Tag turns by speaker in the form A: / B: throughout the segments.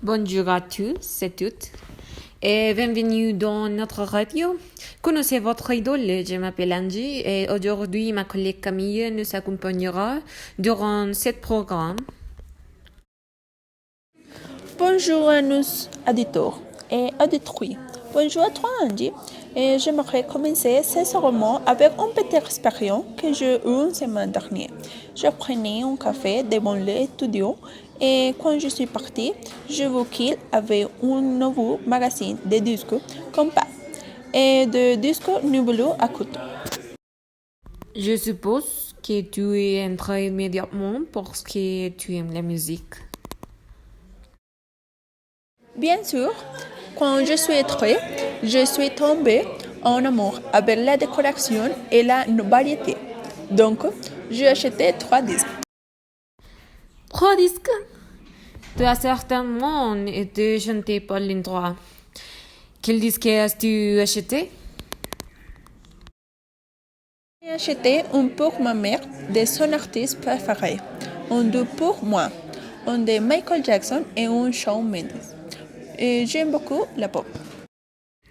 A: Bonjour à tous et toutes et bienvenue dans notre radio. Connaissez votre idole, je m'appelle Angie et aujourd'hui ma collègue Camille nous accompagnera durant ce programme.
B: Bonjour à nos auditeurs et auditrices. Bonjour à toi Angie. Et j'aimerais commencer sincèrement avec une petite expérience que j'ai eue une semaine dernière. Je prenais un café devant l'étudiant et quand je suis partie, je vis qu'il avait un nouveau magazine de disques compacts et de disques nouveaux à écouter.
A: Je suppose que tu es entré immédiatement parce que tu aimes la musique.
B: Bien sûr, quand je suis entrée, je suis tombée en amour avec la décoration et la variété. Donc, j'ai acheté 3 disques.
A: 3 disques? Tu as certainement été chanté par l'endroit. Quel disque as-tu acheté?
B: J'ai acheté un pour ma mère de son artiste préféré, un deux pour moi, un de Michael Jackson et un Shawn Mendes. Et j'aime beaucoup la pop.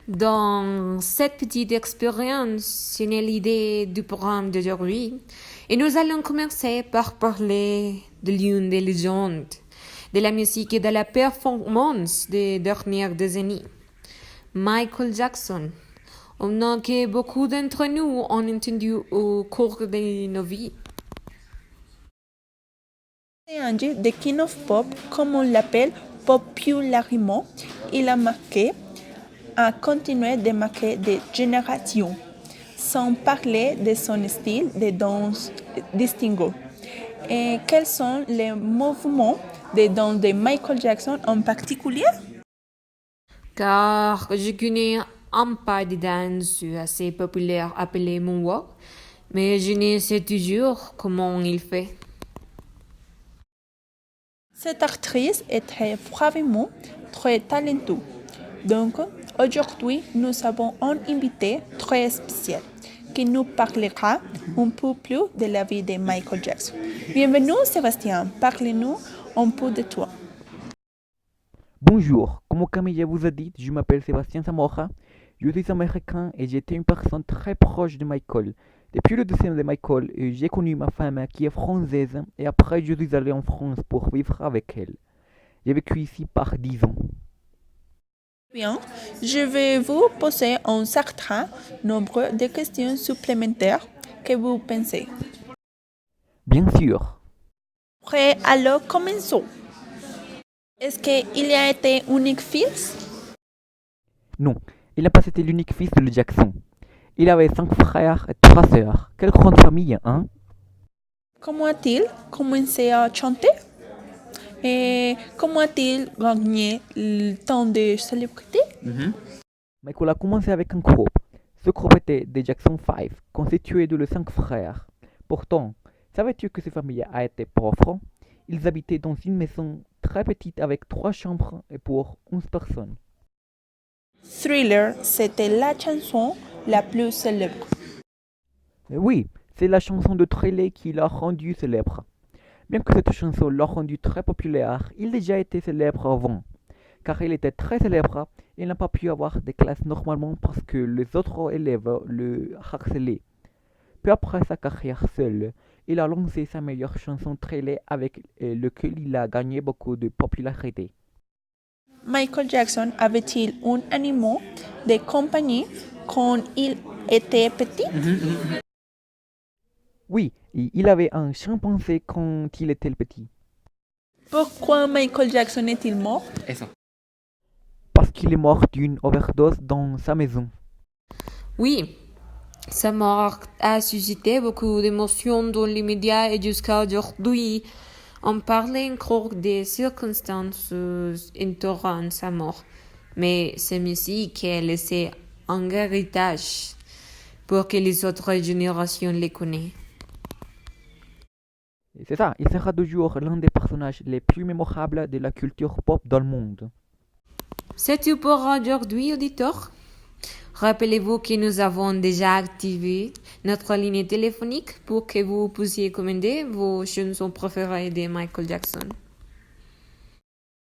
A: Dans cette petite expérience, c'est l'idée du programme d'aujourd'hui. Et nous allons commencer par parler de l'une des légendes de la musique et de la performance des dernières décennies. Michael Jackson, un nom que beaucoup d'entre nous ont entendu au cours de nos vies.
B: C'est Angie, The King of Pop, comme on l'appelle populairement, il a marqué, a continué de marquer des générations, sans parler de son style de danse distingué. Et quels sont les mouvements de danse de Michael Jackson en particulier?
A: Car je connais un pas de danse assez populaire appelé moonwalk, mais je ne sais toujours comment il fait.
B: Cette actrice était vraiment très talentueuse. Donc, aujourd'hui, nous avons un invité très spécial qui nous parlera un peu plus de la vie de Michael Jackson. Bienvenue Sébastien, parlez-nous un peu de toi.
C: Bonjour, comme Camille vous a dit, je m'appelle Sébastien Zamora, je suis américain et j'étais une personne très proche de Michael. Depuis le décès de Michael, j'ai connu ma femme qui est française et après je suis allé en France pour vivre avec elle. J'ai vécu ici par 10 ans.
B: Bien, je vais vous poser un certain nombre de questions supplémentaires que vous pensez.
C: Bien sûr.
B: Prêt, alors commençons. Est-ce qu'il y a été unique fils?
C: Non, il n'a pas été l'unique fils de Jackson. Il avait 5 frères et 3 sœurs. Quelle grande famille, hein?
B: Comment a-t-il commencé à chanter? Et comment a-t-il gagné tant de célébrité?
C: Michael a commencé avec un groupe. Ce groupe était The Jackson 5, constitué de 5 frères. Pourtant, savais-tu que cette famille a été pauvre? Ils habitaient dans une maison très petite avec 3 chambres et pour 11 personnes.
B: Thriller, c'était la chanson la plus célèbre.
C: Oui, c'est la chanson de Trelay qui l'a rendu célèbre. Bien que cette chanson l'a rendu très populaire, il a déjà été célèbre avant. Car il était très célèbre, il n'a pas pu avoir des classes normalement parce que les autres élèves le harcelaient. Peu après sa carrière seule, il a lancé sa meilleure chanson Trelay avec lequel il a gagné beaucoup de popularité.
B: Michael Jackson avait-il un animal de compagnie quand il était petit?
C: Oui, il avait un chimpanzé quand il était petit.
B: Pourquoi Michael Jackson est-il mort?
C: Parce qu'il est mort d'une overdose dans sa maison.
A: Oui, sa mort a suscité beaucoup d'émotions dans les médias et jusqu'à aujourd'hui, on parle encore des circonstances entourant sa mort. Mais sa musique a laissé un héritage pour que les autres générations les connaissent.
C: Et c'est ça, il sera toujours l'un des personnages les plus mémorables de la culture pop dans le monde.
A: C'est tout pour aujourd'hui, auditeurs. Rappelez-vous que nous avons déjà activé notre ligne téléphonique pour que vous puissiez commander vos chansons préférées de Michael Jackson.